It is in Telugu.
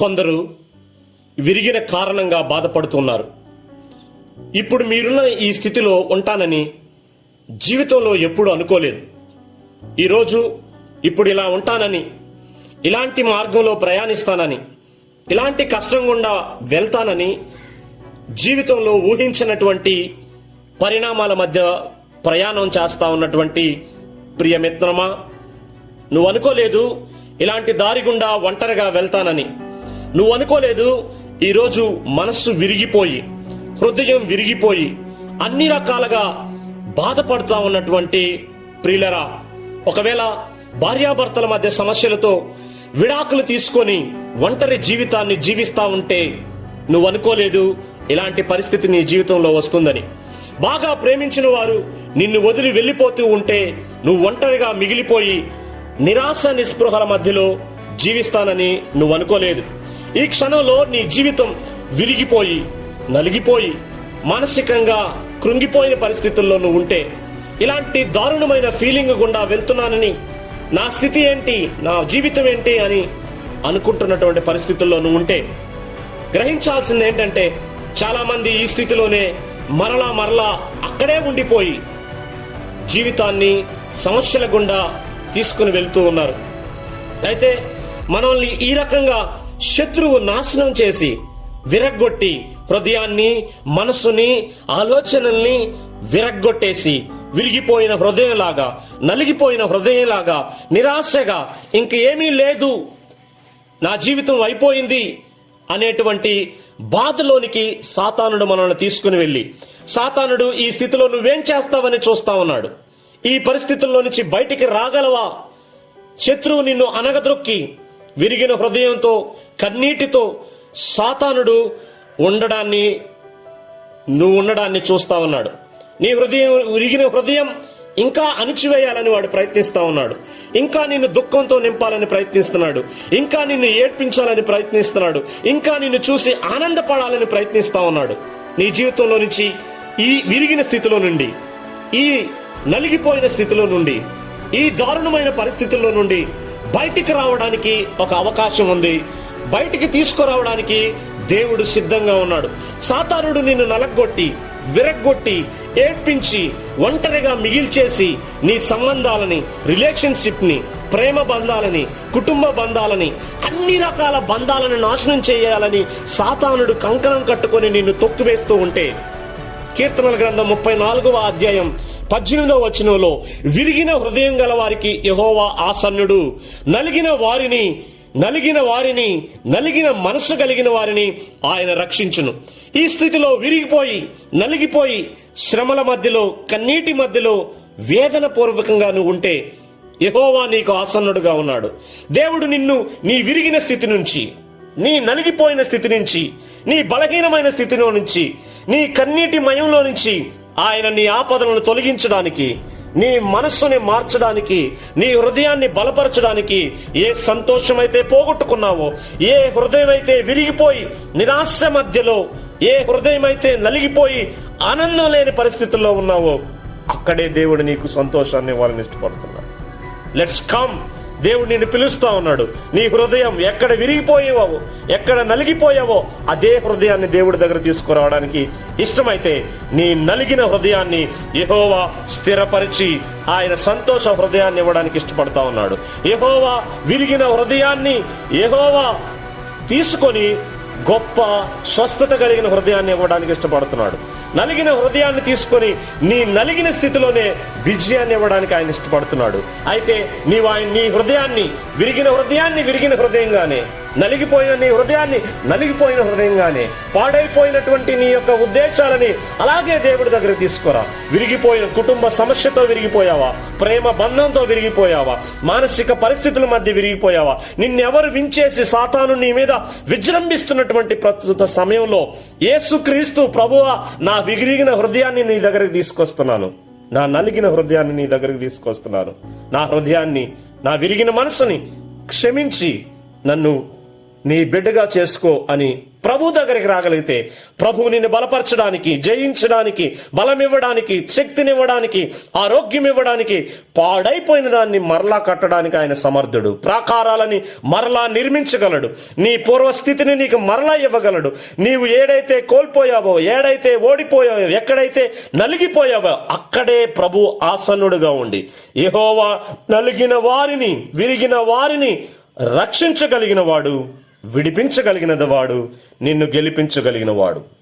కొందరు విరిగిన కారణంగా బాధపడుతున్నారు. ఇప్పుడు మీరున్న ఈ స్థితిలో ఉంటానని జీవితంలో ఎప్పుడు అనుకోలేదు. ఈరోజు ఇప్పుడు ఇలా ఉంటానని, ఇలాంటి మార్గంలో ప్రయాణిస్తానని, ఇలాంటి కష్టం గుండా వెళ్తానని జీవితంలో ఊహించినటువంటి పరిణామాల మధ్య ప్రయాణం చేస్తా ఉన్నటువంటి ప్రియమిత్రమా, నువ్వు అనుకోలేదు ఇలాంటి దారి గుండా ఒంటరిగా వెళ్తానని. నువ్వు అనుకోలేదు ఈరోజు మనస్సు విరిగిపోయి, హృదయం విరిగిపోయి అన్ని రకాలుగా బాధపడుతూ ఉన్నటువంటి ప్రియులరా, ఒకవేళ భార్యాభర్తల మధ్య సమస్యలతో విడాకులు తీసుకొని ఒంటరి జీవితాన్ని జీవిస్తా ఉంటే నువ్వు అనుకోలేదు ఇలాంటి పరిస్థితి నీ జీవితంలో వస్తుందని. బాగా ప్రేమించిన వారు నిన్ను వదిలి వెళ్ళిపోతూ ఉంటే నువ్వు ఒంటరిగా మిగిలిపోయి నిరాశ నిస్పృహల మధ్యలో జీవిస్తానని నువ్వు అనుకోలేదు. ఈ క్షణంలో నీ జీవితం విరిగిపోయి, నలిగిపోయి, మానసికంగా కృంగిపోయిన పరిస్థితుల్లో నువ్వు ఉంటే, ఇలాంటి దారుణమైన ఫీలింగ్ గుండా వెళ్తున్నానని, నా స్థితి ఏంటి, నా జీవితం ఏంటి అని అనుకుంటున్నటువంటి పరిస్థితుల్లో నువ్వు ఉంటే గ్రహించాల్సింది ఏంటంటే, చాలా మంది ఈ స్థితిలోనే మరలా అక్కడే ఉండిపోయి జీవితాన్ని సమస్యల గుండా తీసుకుని వెళ్తూ ఉన్నారు. అయితే మనల్ని ఈ రకంగా శత్రువు నాశనం చేసి విరగ్గొట్టి, హృదయాన్ని, మనస్సుని, ఆలోచనల్ని విరగ్గొట్టేసి విరిగిపోయిన హృదయంలాగా, నలిగిపోయిన హృదయంలాగా, నిరాశగా ఇంక ఏమీ లేదు, నా జీవితం అయిపోయింది అనేటువంటి బాధలోనికి సాతానుడు మనల్ని తీసుకుని వెళ్ళి, సాతానుడు ఈ స్థితిలో నువ్వేం చేస్తావని చూస్తా ఉన్నాడు. ఈ పరిస్థితుల్లో నుంచి బయటికి రాగలవా? శత్రువు నిన్ను అనగదొక్కి విరిగిన హృదయంతో, కన్నీటితో సాతానుడు నువ్వు ఉండడాన్ని చూస్తా ఉన్నాడు. నీ హృదయం, విరిగిన హృదయం ఇంకా అణిచివేయాలని వాడు ప్రయత్నిస్తా ఉన్నాడు. ఇంకా నిన్ను దుఃఖంతో నింపాలని ప్రయత్నిస్తున్నాడు. ఇంకా నిన్ను ఏడ్పించాలని ప్రయత్నిస్తున్నాడు. ఇంకా నిన్ను చూసి ఆనందపడాలని ప్రయత్నిస్తా ఉన్నాడు. నీ జీవితంలో నుంచి, ఈ విరిగిన స్థితిలో నుండి, ఈ నలిగిపోయిన స్థితిలో నుండి, ఈ దారుణమైన పరిస్థితుల్లో నుండి బయటికి రావడానికి ఒక అవకాశం ఉంది. బయటికి తీసుకురావడానికి దేవుడు సిద్ధంగా ఉన్నాడు. సాతానుడు నిన్ను నలగొట్టి, విరగ్గొట్టి, ఏడ్పించి, ఒంటరిగా మిగిల్చేసి నీ సంబంధాలని, రిలేషన్షిప్ ని, ప్రేమ బంధాలని, కుటుంబ బంధాలని, అన్ని రకాల బంధాలను నాశనం చేయాలని సాతానుడు కంకణం కట్టుకొని నిన్ను తొక్కివేస్తూ ఉంటే, కీర్తనల గ్రంథం 34వ అధ్యాయం 18వ వచనంలో, విరిగిన హృదయం గల వారికి యెహోవా ఆసన్నుడు, నలిగిన వారిని నలిగిన మనస్సు కలిగిన వారిని ఆయన రక్షించును. ఈ స్థితిలో విరిగిపోయి, నలిగిపోయి, శ్రమల మధ్యలో, కన్నీటి మధ్యలో వేదన పూర్వకంగా నువ్వు ఉంటే యెహోవా నీకు ఆసన్నుడుగా ఉన్నాడు. దేవుడు నిన్ను నీ విరిగిన స్థితి నుంచి, నీ నలిగిపోయిన స్థితి నుంచి, నీ బలహీనమైన స్థితిలో నుంచి, నీ కన్నీటి మయంలో నుంచి ఆయన నీ ఆపదలను తొలగించడానికి, నీ మనస్సుని మార్చడానికి, నీ హృదయాన్ని బలపరచడానికి, ఏ సంతోషమైతే పోగొట్టుకున్నావో, ఏ హృదయం అయితే విరిగిపోయి నిరాశ మధ్యలో, ఏ హృదయం అయితే నలిగిపోయి ఆనందం లేని పరిస్థితుల్లో ఉన్నావో, అక్కడే దేవుడు నీకు సంతోషాన్ని ఇవ్వాలని ఇష్టపడుతున్నాడు. Let's come. దేవుడు నిన్ను పిలుస్తా ఉన్నాడు. నీ హృదయం ఎక్కడ విరిగిపోయావో, ఎక్కడ నలిగిపోయావో అదే హృదయాన్ని దేవుడి దగ్గర తీసుకురావడానికి ఇష్టమైతే, నీ నలిగిన హృదయాన్ని యెహోవా స్థిరపరిచి ఆయన సంతోష హృదయాన్ని ఇవ్వడానికి ఇష్టపడతా ఉన్నాడు. యెహోవా విరిగిన హృదయాన్ని యెహోవా తీసుకొని గొప్ప స్వస్థత కలిగిన హృదయాన్ని ఇవ్వడానికి ఇష్టపడుతున్నాడు. నలిగిన హృదయాన్ని తీసుకొని నీ నలిగిన స్థితిలోనే విజయాన్ని ఇవ్వడానికి ఆయన ఇష్టపడుతున్నాడు. అయితే నీ హృదయాన్ని, విరిగిన హృదయంగానే, నలిగిపోయిన నీ హృదయాన్ని నలిగిపోయిన హృదయంగానే, పాడైపోయినటువంటి నీ యొక్క ఉద్దేశాలని అలాగే దేవుడి దగ్గర తీసుకురా. విరిగిపోయిన కుటుంబ సమస్యతో విరిగిపోయావా, ప్రేమ బంధంతో విరిగిపోయావా, మానసిక పరిస్థితుల మధ్య విరిగిపోయావా, నిన్నెవరు వించేసి సాతాను నీ మీద విజృంభిస్తున్నటువంటి ప్రస్తుత సమయంలో యేసుక్రీస్తు ప్రభువా, నా విరిగిన హృదయాన్ని నీ దగ్గరికి తీసుకొస్తున్నాను, నా నలిగిన హృదయాన్ని నీ దగ్గరికి తీసుకొస్తున్నాను, నా హృదయాన్ని, నా విరిగిన మనసుని క్షమించి నన్ను నీ బిడ్డగా చేసుకో అని ప్రభు దగ్గరికి రాగలిగితే ప్రభు నిన్ను బలపరచడానికి, జయించడానికి, బలం ఇవ్వడానికి, శక్తినివ్వడానికి, ఆరోగ్యం ఇవ్వడానికి, పాడైపోయిన దాన్ని మరలా కట్టడానికి ఆయన సమర్థుడు. ప్రాకారాలని మరలా నిర్మించగలడు. నీ పూర్వస్థితిని నీకు మరలా ఇవ్వగలడు. నీవు ఏడైతే కోల్పోయావో, ఏడైతే ఓడిపోయావో, ఎక్కడైతే నలిగిపోయావో అక్కడే ప్రభు ఆసన్నుడుగా ఉండి యెహోవా నలిగిన వారిని, విరిగిన వారిని రక్షించగలిగిన వాడు, విడిపించగలిగినది వాడు, నిన్ను గెలిపించగలిగిన వాడు.